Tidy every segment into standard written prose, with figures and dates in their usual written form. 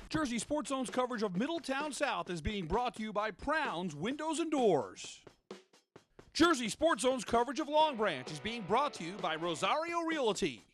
Jersey Sports Zone's coverage of Middletown South is being brought to you by Prounds Windows and Doors. Jersey Sports Zone's coverage of Long Branch is being brought to you by Rosario Realty.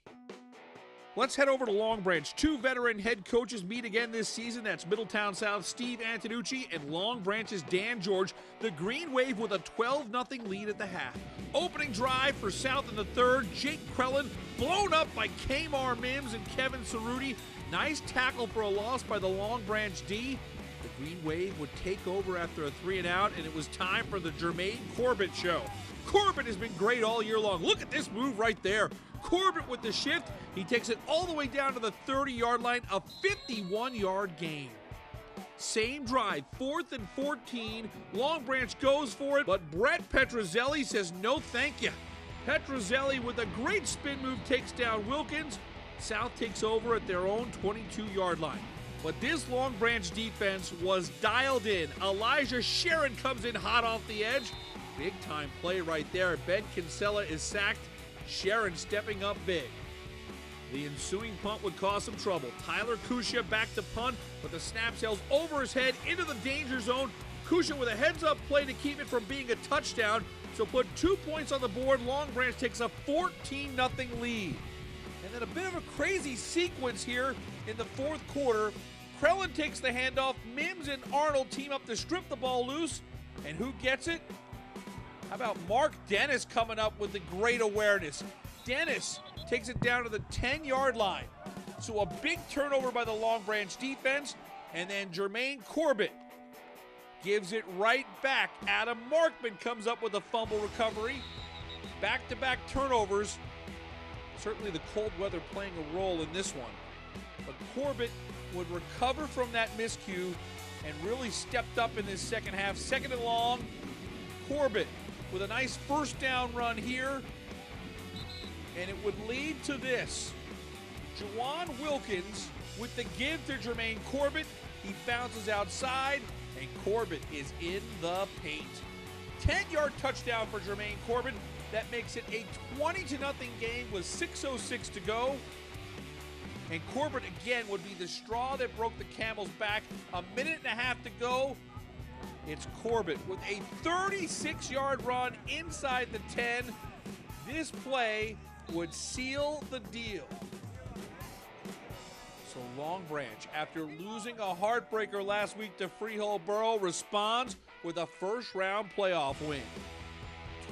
Let's head over to Long Branch. Two veteran head coaches meet again this season. That's Middletown South Steve Antonucci and Long Branch's Dan George. The Green Wave with a 12-0 lead at the half. Opening drive for South in the third. Jake Krellin blown up by Kmar Mims and Kevin Cerruti. Nice tackle for a loss by the Long Branch D. The Green Wave would take over after a 3-and-out, and it was time for the Jermaine Corbett show. Corbett has been great all year long. Look at this move right there. Corbett with the shift. He takes it all the way down to the 30-yard line, a 51-yard gain. Same drive, 4th and 14. Long Branch goes for it, but Brett Petrozelli says no thank you. Petrozelli with a great spin move takes down Wilkins. South takes over at their own 22-yard line. But this Long Branch defense was dialed in. Elijah Sharon comes in hot off the edge. Big time play right there. Ben Kinsella is sacked. Sharon stepping up big. The ensuing punt would cause some trouble. Tyler Kusha back to punt, but the snap sails over his head into the danger zone. Kusha with a heads-up play to keep it from being a touchdown. So put 2 points on the board. Long Branch takes a 14-0 lead. And then a bit of a crazy sequence here in the fourth quarter. Krellin takes the handoff. Mims and Arnold team up to strip the ball loose. And who gets it? How about Mark Dennis coming up with the great awareness? Dennis takes it down to the 10-yard line. So a big turnover by the Long Branch defense. And then Jermaine Corbett gives it right back. Adam Markman comes up with a fumble recovery. Back-to-back turnovers. Certainly the cold weather playing a role in this one. But Corbett would recover from that miscue and really stepped up in this second half. 2nd and long. Corbett with a nice first down run here. And it would lead to this. Juwan Wilkins with the give to Jermaine Corbett. He bounces outside, and Corbett is in the paint. 10-yard touchdown for Jermaine Corbett. That makes it a 20-0 game with 6:06 to go. And Corbett again would be the straw that broke the camel's back. A minute and a half to go. It's Corbett with a 36-yard run inside the 10. This play would seal the deal. So Long Branch, after losing a heartbreaker last week to Freehold Borough, responds with a first-round playoff win.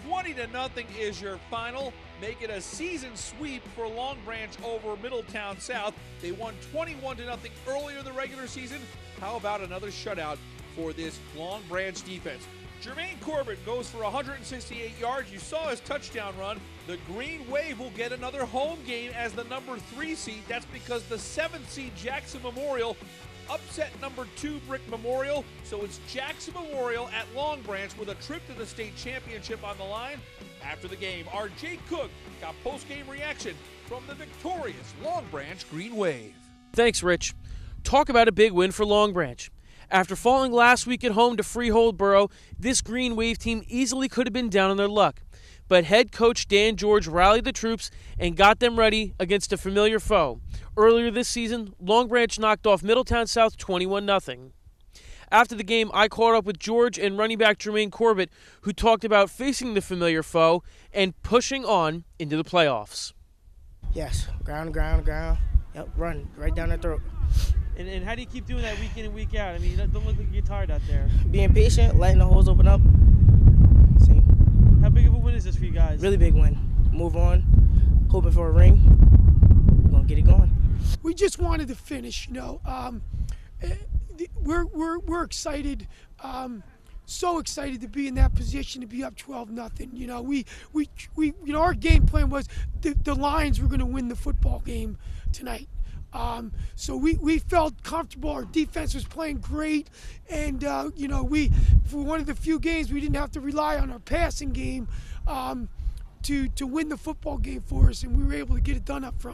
20-0 is your final. Make it a season sweep for Long Branch over Middletown South. They won 21-0 earlier in the regular season. How about another shutout for this Long Branch defense? Jermaine Corbett goes for 168 yards. You saw his touchdown run. The Green Wave will get another home game as the number 3 seed. That's because the 7th seed Jackson Memorial upset number 2 Brick Memorial. So it's Jackson Memorial at Long Branch with a trip to the state championship on the line. After the game, our Jake Cook got post-game reaction from the victorious Long Branch Green Wave. Thanks, Rich. Talk about a big win for Long Branch. After falling last week at home to Freehold Borough, this Green Wave team easily could have been down on their luck. But head coach Dan George rallied the troops and got them ready against a familiar foe. Earlier this season, Long Branch knocked off Middletown South 21-0. After the game, I caught up with George and running back Jermaine Corbett, who talked about facing the familiar foe and pushing on into the playoffs. Yes, ground. Yep, run right down the throat. And how do you keep doing that week in and week out? I mean, don't look like you get tired out there. Being patient, letting the holes open up. Same. How big of a win is this for you guys? Really big win. Move on, hoping for a ring. We're gonna get it going. We just wanted to finish, We're excited, so excited to be in that position to be up 12-0. Our game plan was the Lions were going to win the football game tonight. So we felt comfortable. Our defense was playing great, and for one of the few games we didn't have to rely on our passing game to win the football game for us, and we were able to get it done up front.